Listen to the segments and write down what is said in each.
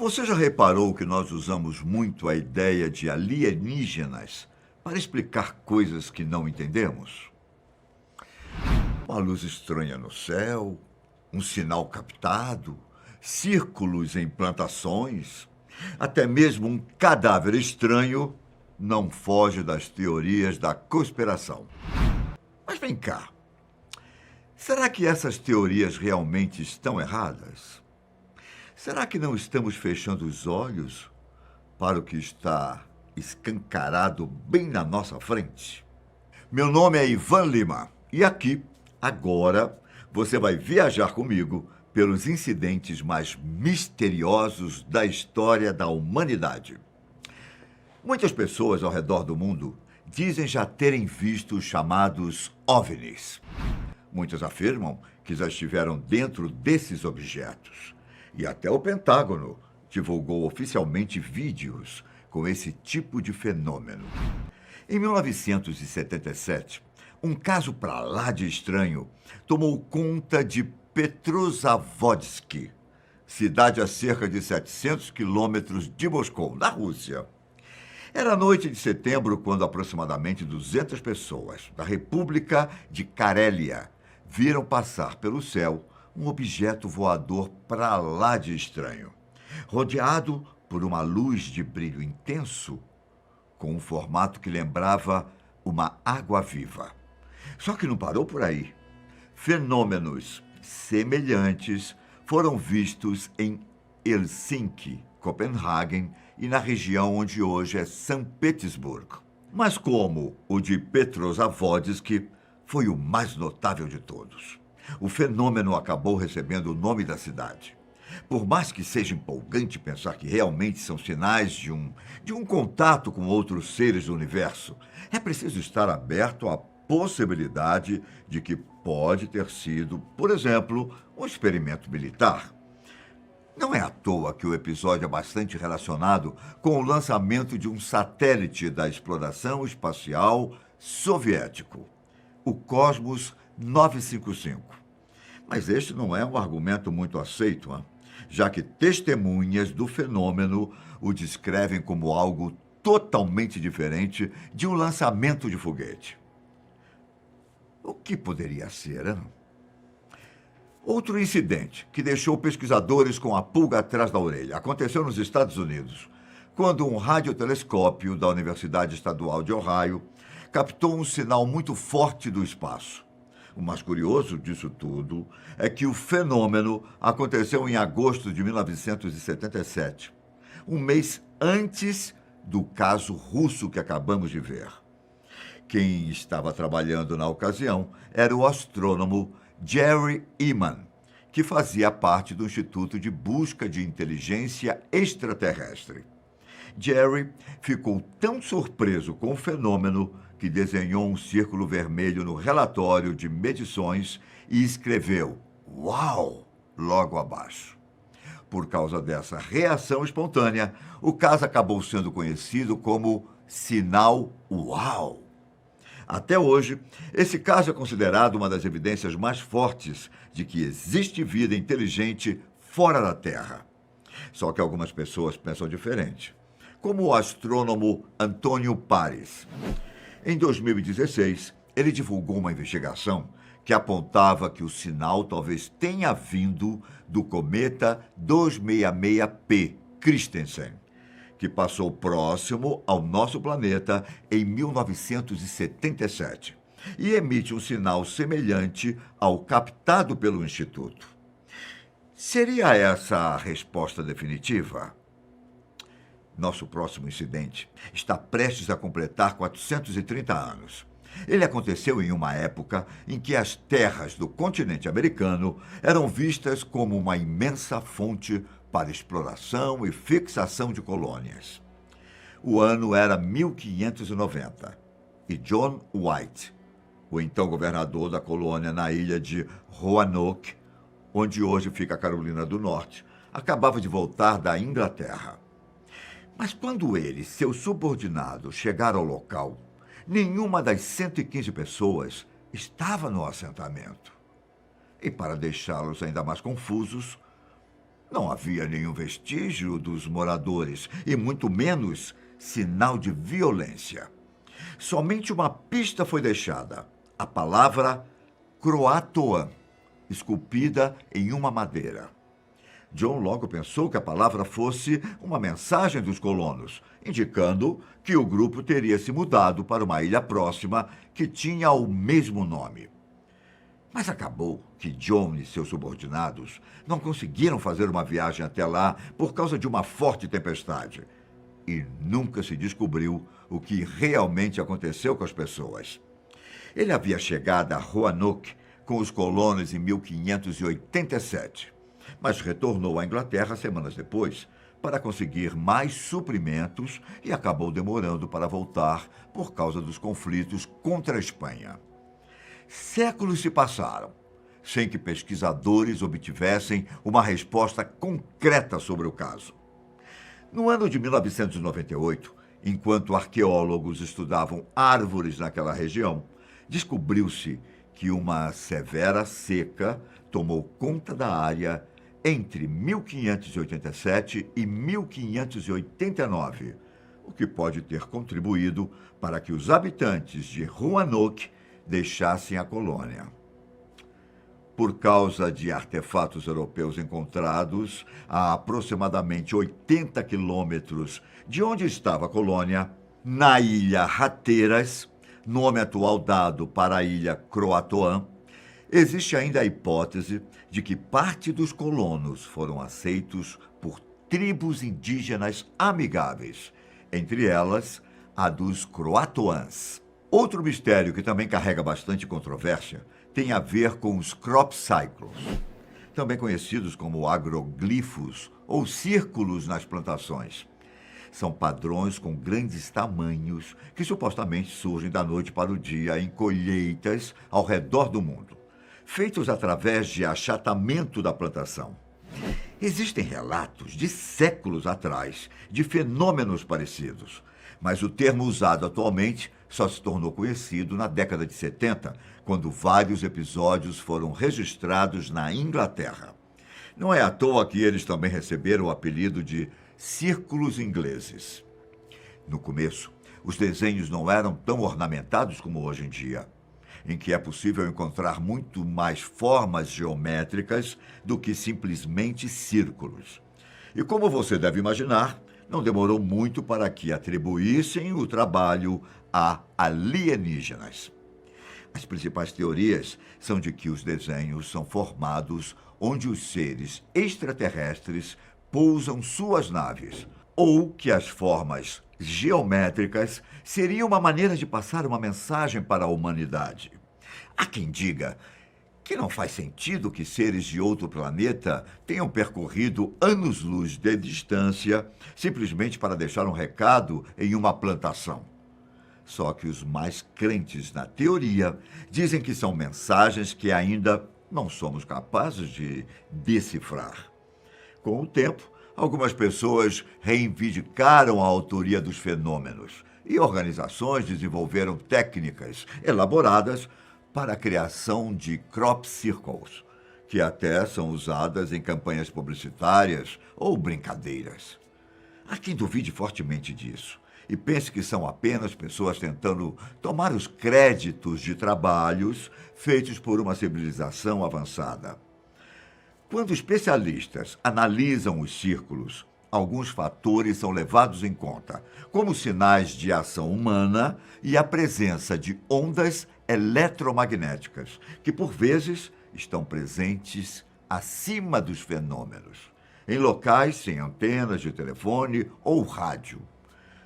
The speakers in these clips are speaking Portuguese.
Você já reparou que nós usamos muito a ideia de alienígenas para explicar coisas que não entendemos? Uma luz estranha no céu, um sinal captado, círculos em plantações, até mesmo um cadáver estranho não foge das teorias da conspiração. Mas vem cá, será que essas teorias realmente estão erradas? Será que não estamos fechando os olhos para o que está escancarado bem na nossa frente? Meu nome é Ivan Lima e aqui, agora, você vai viajar comigo pelos incidentes mais misteriosos da história da humanidade. Muitas pessoas ao redor do mundo dizem já terem visto os chamados OVNIs. Muitos afirmam que já estiveram dentro desses objetos. E até o Pentágono divulgou oficialmente vídeos com esse tipo de fenômeno. Em 1977, um caso pra lá de estranho tomou conta de Petrozavodsk, cidade a cerca de 700 quilômetros de Moscou, na Rússia. Era a noite de setembro quando aproximadamente 200 pessoas da República de Carélia viram passar pelo céu um objeto voador para lá de estranho, rodeado por uma luz de brilho intenso, com um formato que lembrava uma água-viva. Só que não parou por aí. Fenômenos semelhantes foram vistos em Helsinki, Copenhague e na região onde hoje é São Petersburgo. Mas como o de Petrozavodsk foi o mais notável de todos, o fenômeno acabou recebendo o nome da cidade. Por mais que seja empolgante pensar que realmente são sinais de um contato com outros seres do universo, é preciso estar aberto à possibilidade de que pode ter sido, por exemplo, um experimento militar. Não é à toa que o episódio é bastante relacionado com o lançamento de um satélite da exploração espacial soviético, o Cosmos 955. Mas este não é um argumento muito aceito, hein? Já que testemunhas do fenômeno o descrevem como algo totalmente diferente de um lançamento de foguete. O que poderia ser, hein? Outro incidente que deixou pesquisadores com a pulga atrás da orelha aconteceu nos Estados Unidos, quando um radiotelescópio da Universidade Estadual de Ohio captou um sinal muito forte do espaço. O mais curioso disso tudo é que o fenômeno aconteceu em agosto de 1977, um mês antes do caso russo que acabamos de ver. Quem estava trabalhando na ocasião era o astrônomo Jerry Ehman, que fazia parte do Instituto de Busca de Inteligência Extraterrestre. Jerry ficou tão surpreso com o fenômeno que desenhou um círculo vermelho no relatório de medições e escreveu "Uau!" logo abaixo. Por causa dessa reação espontânea, o caso acabou sendo conhecido como Sinal Uau. Até hoje, esse caso é considerado uma das evidências mais fortes de que existe vida inteligente fora da Terra. Só que algumas pessoas pensam diferente, como o astrônomo Antônio Pares. Em 2016, ele divulgou uma investigação que apontava que o sinal talvez tenha vindo do cometa 266P Christensen, que passou próximo ao nosso planeta em 1977 e emite um sinal semelhante ao captado pelo Instituto. Seria essa a resposta definitiva? Nosso próximo incidente está prestes a completar 430 anos. Ele aconteceu em uma época em que as terras do continente americano eram vistas como uma imensa fonte para exploração e fixação de colônias. O ano era 1590 e John White, o então governador da colônia na ilha de Roanoke, onde hoje fica a Carolina do Norte, acabava de voltar da Inglaterra. Mas quando ele e seus subordinados chegaram ao local, nenhuma das 115 pessoas estava no assentamento. E para deixá-los ainda mais confusos, Não havia nenhum vestígio dos moradores e muito menos sinal de violência. Somente uma pista foi deixada: a palavra Croatoan, esculpida em uma madeira. John logo pensou que a palavra fosse uma mensagem dos colonos, indicando que o grupo teria se mudado para uma ilha próxima que tinha o mesmo nome. Mas acabou que John e seus subordinados não conseguiram fazer uma viagem até lá por causa de uma forte tempestade. E nunca se descobriu o que realmente aconteceu com as pessoas. Ele havia chegado a Roanoke com os colonos em 1587, mas retornou à Inglaterra semanas depois para conseguir mais suprimentos e acabou demorando para voltar por causa dos conflitos contra a Espanha. Séculos se passaram sem que pesquisadores obtivessem uma resposta concreta sobre o caso. No ano de 1998, enquanto arqueólogos estudavam árvores naquela região, descobriu-se que uma severa seca tomou conta da área entre 1587 e 1589, o que pode ter contribuído para que os habitantes de Roanoke deixassem a colônia. Por causa de artefatos europeus encontrados a aproximadamente 80 quilômetros de onde estava a colônia, na ilha Hatteras, nome atual dado para a ilha Croatoan, existe ainda a hipótese de que parte dos colonos foram aceitos por tribos indígenas amigáveis, entre elas a dos Croatoans. Outro mistério que também carrega bastante controvérsia tem a ver com os crop cycles, também conhecidos como agroglifos ou círculos nas plantações. São padrões com grandes tamanhos que supostamente surgem da noite para o dia em colheitas ao redor do mundo, feitos através de achatamento da plantação. Existem relatos de séculos atrás de fenômenos parecidos, mas o termo usado atualmente só se tornou conhecido na década de 70, quando vários episódios foram registrados na Inglaterra. Não é à toa que eles também receberam o apelido de círculos ingleses. No começo, os desenhos não eram tão ornamentados como hoje em dia, em que é possível encontrar muito mais formas geométricas do que simplesmente círculos. E como você deve imaginar, não demorou muito para que atribuíssem o trabalho a alienígenas. As principais teorias são de que os desenhos são formados onde os seres extraterrestres pousam suas naves, ou que as formas geométricas seriam uma maneira de passar uma mensagem para a humanidade. Há quem diga que não faz sentido que seres de outro planeta tenham percorrido anos-luz de distância simplesmente para deixar um recado em uma plantação. Só que os mais crentes na teoria dizem que são mensagens que ainda não somos capazes de decifrar. Com o tempo, algumas pessoas reivindicaram a autoria dos fenômenos e organizações desenvolveram técnicas elaboradas para a criação de crop circles, que até são usadas em campanhas publicitárias ou brincadeiras. Há quem duvide fortemente disso e pense que são apenas pessoas tentando tomar os créditos de trabalhos feitos por uma civilização avançada. Quando especialistas analisam os círculos, alguns fatores são levados em conta, como sinais de ação humana e a presença de ondas eletromagnéticas, que por vezes estão presentes acima dos fenômenos, em locais sem antenas de telefone ou rádio.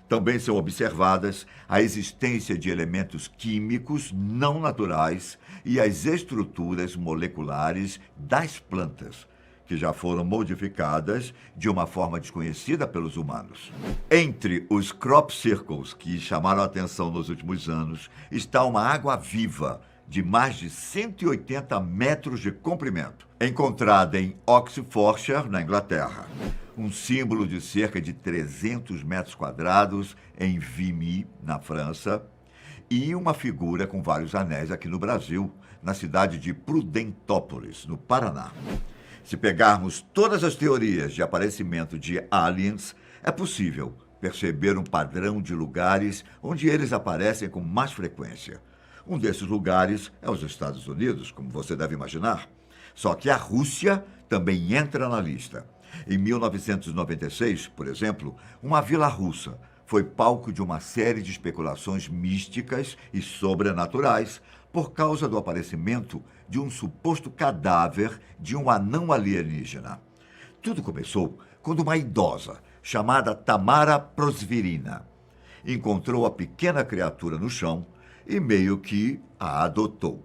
Também são observadas a existência de elementos químicos não naturais e as estruturas moleculares das plantas, que já foram modificadas de uma forma desconhecida pelos humanos. Entre os crop circles que chamaram a atenção nos últimos anos está uma água-viva de mais de 180 metros de comprimento, encontrada em Oxfordshire, na Inglaterra. Um símbolo de cerca de 300 metros quadrados em Vimy, na França, e uma figura com vários anéis aqui no Brasil, na cidade de Prudentópolis, no Paraná. Se pegarmos todas as teorias de aparecimento de aliens, é possível perceber um padrão de lugares onde eles aparecem com mais frequência. Um desses lugares é os Estados Unidos, como você deve imaginar. Só que a Rússia também entra na lista. Em 1996, por exemplo, uma vila russa foi palco de uma série de especulações místicas e sobrenaturais por causa do aparecimento de um suposto cadáver de um anão alienígena. Tudo começou quando uma idosa, chamada Tamara Prosvirina, encontrou a pequena criatura no chão e meio que a adotou.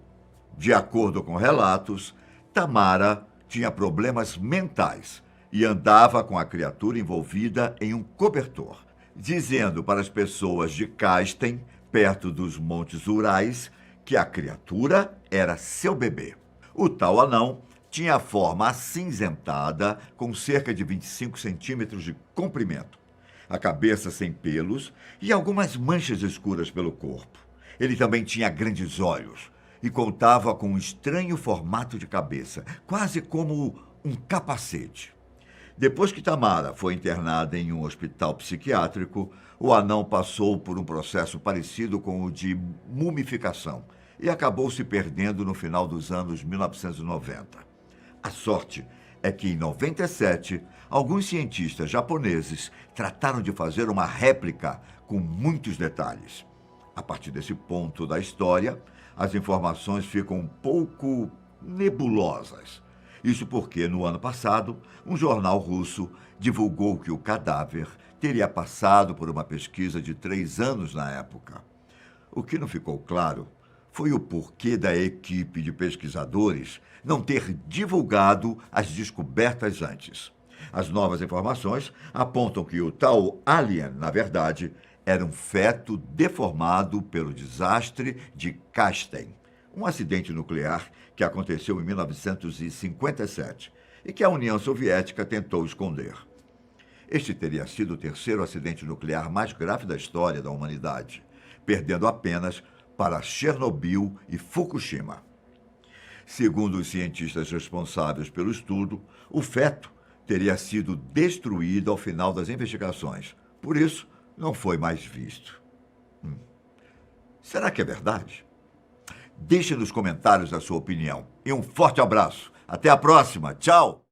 De acordo com relatos, Tamara tinha problemas mentais e andava com a criatura envolvida em um cobertor, dizendo para as pessoas de Kasten, perto dos Montes Urais, que a criatura era seu bebê. O tal anão tinha a forma acinzentada, com cerca de 25 centímetros de comprimento, a cabeça sem pelos e algumas manchas escuras pelo corpo. Ele também tinha grandes olhos e contava com um estranho formato de cabeça, quase como um capacete. Depois que Tamara foi internada em um hospital psiquiátrico, o anão passou por um processo parecido com o de mumificação e acabou se perdendo no final dos anos 1990. A sorte é que, em 97, alguns cientistas japoneses trataram de fazer uma réplica com muitos detalhes. A partir desse ponto da história, as informações ficam um pouco nebulosas. Isso porque, no ano passado, um jornal russo divulgou que o cadáver teria passado por uma pesquisa de 3 anos na época. O que não ficou claro foi o porquê da equipe de pesquisadores não ter divulgado as descobertas antes. As novas informações apontam que o tal alien, na verdade, era um feto deformado pelo desastre de Kasten, um acidente nuclear que aconteceu em 1957 e que a União Soviética tentou esconder. Este teria sido o terceiro acidente nuclear mais grave da história da humanidade, perdendo apenas para Chernobyl e Fukushima. Segundo os cientistas responsáveis pelo estudo, o feto teria sido destruído ao final das investigações. Por isso, não foi mais visto. Será que é verdade? Deixe nos comentários a sua opinião. E um forte abraço. Até a próxima. Tchau!